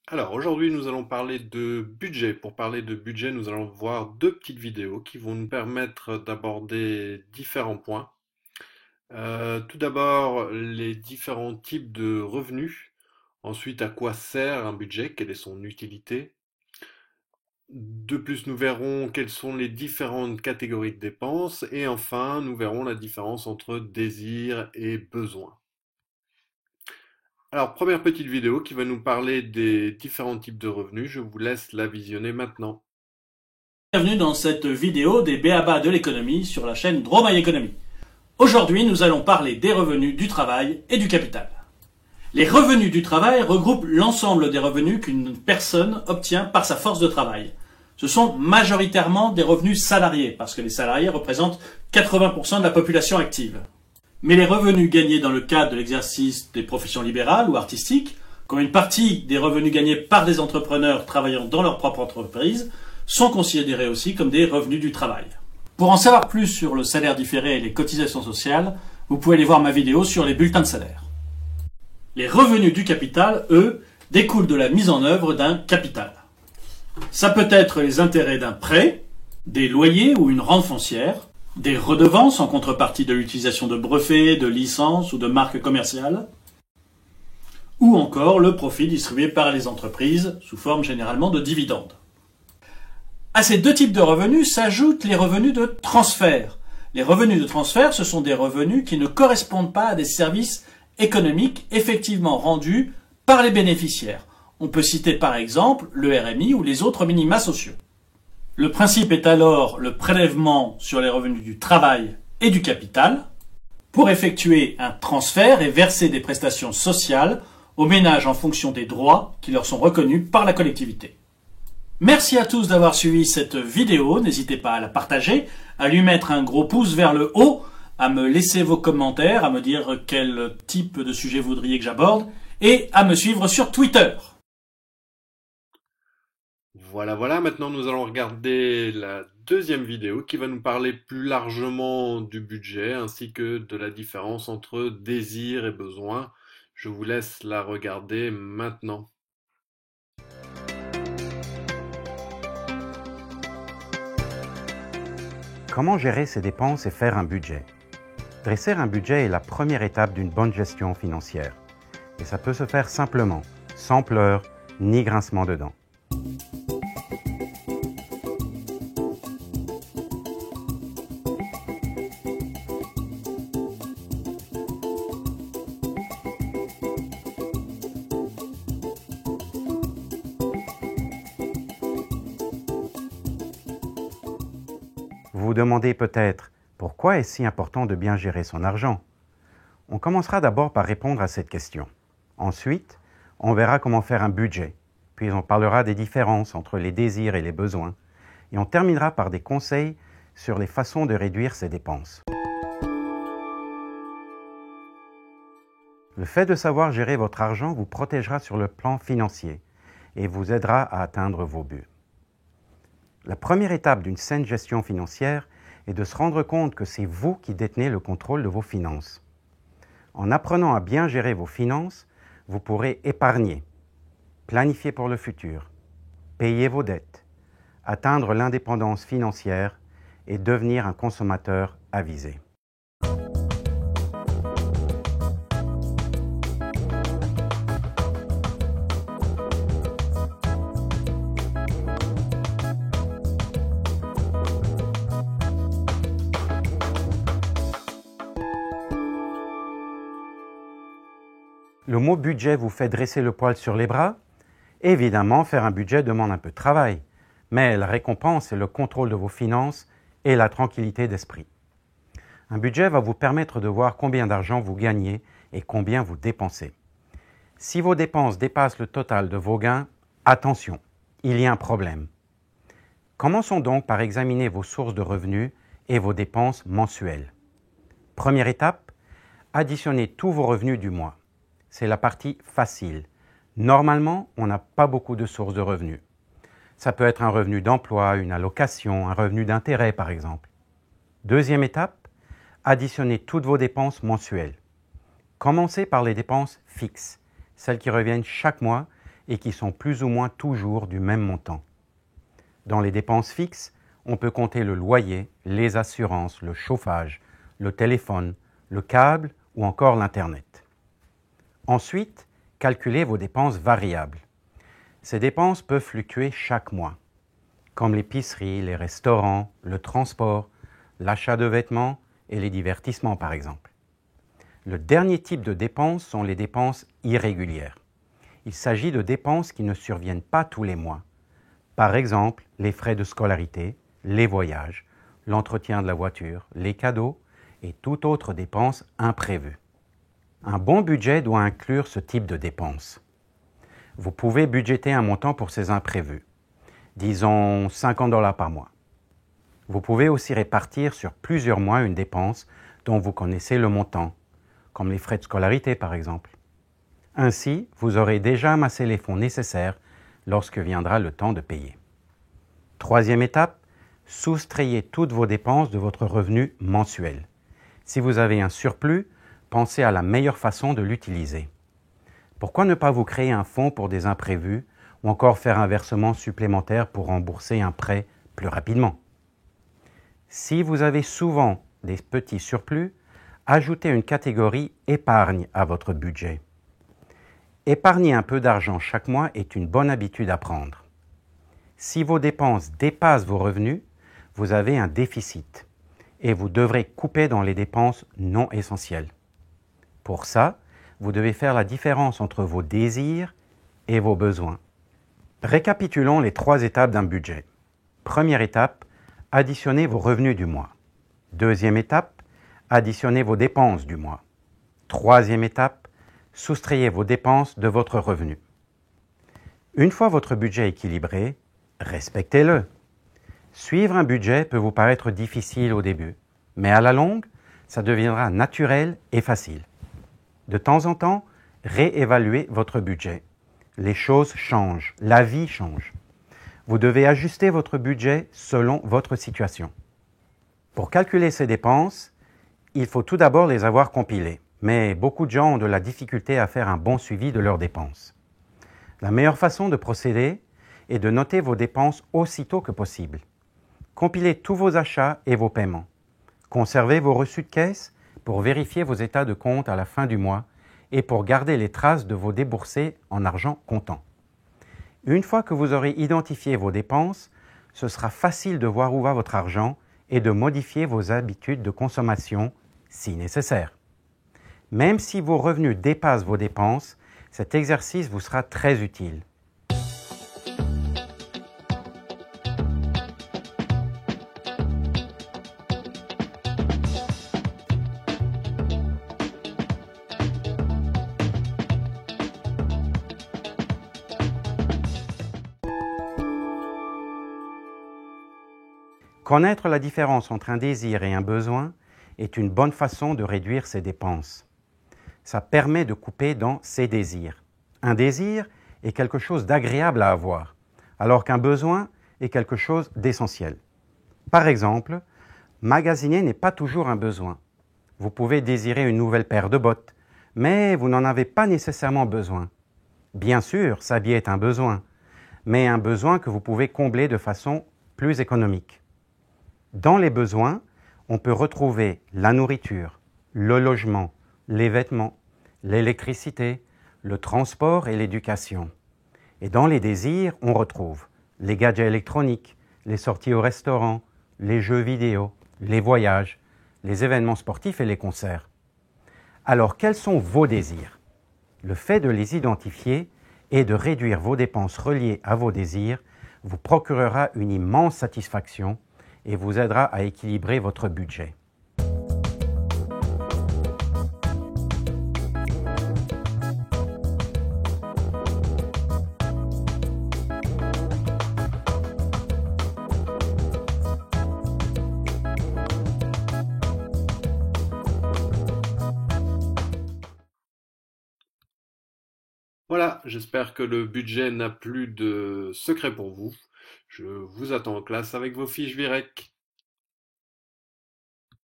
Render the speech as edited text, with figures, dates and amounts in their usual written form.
Alors aujourd'hui, nous allons parler de budget. Pour parler de budget, nous allons voir deux petites vidéos qui vont nous permettre d'aborder différents points. Tout d'abord, les différents types de revenus. Ensuite, à quoi sert un budget, quelle est son utilité. De plus, nous verrons quelles sont les différentes catégories de dépenses. Et enfin, nous verrons la différence entre désir et besoin. Alors, première petite vidéo qui va nous parler des différents types de revenus. Je vous laisse la visionner maintenant. Bienvenue dans cette vidéo des b.a.-ba de l'économie sur la chaîne Draw My Economy. Aujourd'hui, nous allons parler des revenus du travail et du capital. Les revenus du travail regroupent l'ensemble des revenus qu'une personne obtient par sa force de travail. Ce sont majoritairement des revenus salariés, parce que les salariés représentent 80% de la population active. Mais les revenus gagnés dans le cadre de l'exercice des professions libérales ou artistiques, comme une partie des revenus gagnés par des entrepreneurs travaillant dans leur propre entreprise, sont considérés aussi comme des revenus du travail. Pour en savoir plus sur le salaire différé et les cotisations sociales, vous pouvez aller voir ma vidéo sur les bulletins de salaire. Les revenus du capital, eux, découlent de la mise en œuvre d'un capital. Ça peut être les intérêts d'un prêt, des loyers ou une rente foncière, des redevances en contrepartie de l'utilisation de brevets, de licences ou de marques commerciales, ou encore le profit distribué par les entreprises sous forme généralement de dividendes. À ces deux types de revenus s'ajoutent les revenus de transfert. Les revenus de transfert, ce sont des revenus qui ne correspondent pas à des services économiques effectivement rendus par les bénéficiaires. On peut citer par exemple le RMI ou les autres minima sociaux. Le principe est alors le prélèvement sur les revenus du travail et du capital pour effectuer un transfert et verser des prestations sociales aux ménages en fonction des droits qui leur sont reconnus par la collectivité. Merci à tous d'avoir suivi cette vidéo, n'hésitez pas à la partager, à lui mettre un gros pouce vers le haut, à me laisser vos commentaires, à me dire quel type de sujet vous voudriez que j'aborde, et à me suivre sur Twitter. Voilà, maintenant nous allons regarder la deuxième vidéo qui va nous parler plus largement du budget ainsi que de la différence entre désir et besoin. Je vous laisse la regarder maintenant. Comment gérer ses dépenses et faire un budget? Dresser un budget est la première étape d'une bonne gestion financière. Et ça peut se faire simplement, sans pleurs ni grincement de dents. Vous vous demandez peut-être pourquoi est-ce si important de bien gérer son argent? On commencera d'abord par répondre à cette question. Ensuite, on verra comment faire un budget, puis on parlera des différences entre les désirs et les besoins, et on terminera par des conseils sur les façons de réduire ses dépenses. Le fait de savoir gérer votre argent vous protégera sur le plan financier et vous aidera à atteindre vos buts. La première étape d'une saine gestion financière est de se rendre compte que c'est vous qui détenez le contrôle de vos finances. En apprenant à bien gérer vos finances, vous pourrez épargner, planifier pour le futur, payer vos dettes, atteindre l'indépendance financière et devenir un consommateur avisé. Le mot budget vous fait dresser le poil sur les bras? Évidemment, faire un budget demande un peu de travail, mais la récompense est le contrôle de vos finances et la tranquillité d'esprit. Un budget va vous permettre de voir combien d'argent vous gagnez et combien vous dépensez. Si vos dépenses dépassent le total de vos gains, attention, il y a un problème. Commençons donc par examiner vos sources de revenus et vos dépenses mensuelles. Première étape, additionnez tous vos revenus du mois. C'est la partie facile. Normalement, on n'a pas beaucoup de sources de revenus. Ça peut être un revenu d'emploi, une allocation, un revenu d'intérêt par exemple. Deuxième étape, additionnez toutes vos dépenses mensuelles. Commencez par les dépenses fixes, celles qui reviennent chaque mois et qui sont plus ou moins toujours du même montant. Dans les dépenses fixes, on peut compter le loyer, les assurances, le chauffage, le téléphone, le câble ou encore l'Internet. Ensuite, calculez vos dépenses variables. Ces dépenses peuvent fluctuer chaque mois, comme l'épicerie, les restaurants, le transport, l'achat de vêtements et les divertissements par exemple. Le dernier type de dépenses sont les dépenses irrégulières. Il s'agit de dépenses qui ne surviennent pas tous les mois. Par exemple, les frais de scolarité, les voyages, l'entretien de la voiture, les cadeaux et toute autre dépense imprévue. Un bon budget doit inclure ce type de dépenses. Vous pouvez budgéter un montant pour ces imprévus, disons $50 par mois. Vous pouvez aussi répartir sur plusieurs mois une dépense dont vous connaissez le montant, comme les frais de scolarité par exemple. Ainsi, vous aurez déjà amassé les fonds nécessaires lorsque viendra le temps de payer. Troisième étape, soustrayez toutes vos dépenses de votre revenu mensuel. Si vous avez un surplus, pensez à la meilleure façon de l'utiliser. Pourquoi ne pas vous créer un fonds pour des imprévus ou encore faire un versement supplémentaire pour rembourser un prêt plus rapidement? Si vous avez souvent des petits surplus, ajoutez une catégorie épargne à votre budget. Épargner un peu d'argent chaque mois est une bonne habitude à prendre. Si vos dépenses dépassent vos revenus, vous avez un déficit et vous devrez couper dans les dépenses non essentielles. Pour ça, vous devez faire la différence entre vos désirs et vos besoins. Récapitulons les 3 étapes d'un budget. Première étape, additionnez vos revenus du mois. Deuxième étape, additionnez vos dépenses du mois. Troisième étape, soustrayez vos dépenses de votre revenu. Une fois votre budget équilibré, respectez-le. Suivre un budget peut vous paraître difficile au début, mais à la longue, ça deviendra naturel et facile. De temps en temps, réévaluez votre budget. Les choses changent, la vie change. Vous devez ajuster votre budget selon votre situation. Pour calculer ces dépenses, il faut tout d'abord les avoir compilées, mais beaucoup de gens ont de la difficulté à faire un bon suivi de leurs dépenses. La meilleure façon de procéder est de noter vos dépenses aussitôt que possible. Compilez tous vos achats et vos paiements. Conservez vos reçus de caisse pour vérifier vos états de compte à la fin du mois et pour garder les traces de vos déboursés en argent comptant. Une fois que vous aurez identifié vos dépenses, ce sera facile de voir où va votre argent et de modifier vos habitudes de consommation si nécessaire. Même si vos revenus dépassent vos dépenses, cet exercice vous sera très utile. Connaître la différence entre un désir et un besoin est une bonne façon de réduire ses dépenses. Ça permet de couper dans ses désirs. Un désir est quelque chose d'agréable à avoir, alors qu'un besoin est quelque chose d'essentiel. Par exemple, magasiner n'est pas toujours un besoin. Vous pouvez désirer une nouvelle paire de bottes, mais vous n'en avez pas nécessairement besoin. Bien sûr, s'habiller est un besoin, mais un besoin que vous pouvez combler de façon plus économique. Dans les besoins, on peut retrouver la nourriture, le logement, les vêtements, l'électricité, le transport et l'éducation. Et dans les désirs, on retrouve les gadgets électroniques, les sorties au restaurant, les jeux vidéo, les voyages, les événements sportifs et les concerts. Alors, quels sont vos désirs? Le fait de les identifier et de réduire vos dépenses reliées à vos désirs vous procurera une immense satisfaction et vous aidera à équilibrer votre budget. Voilà, j'espère que le budget n'a plus de secret pour vous. Je vous attends en classe avec vos fiches Virec.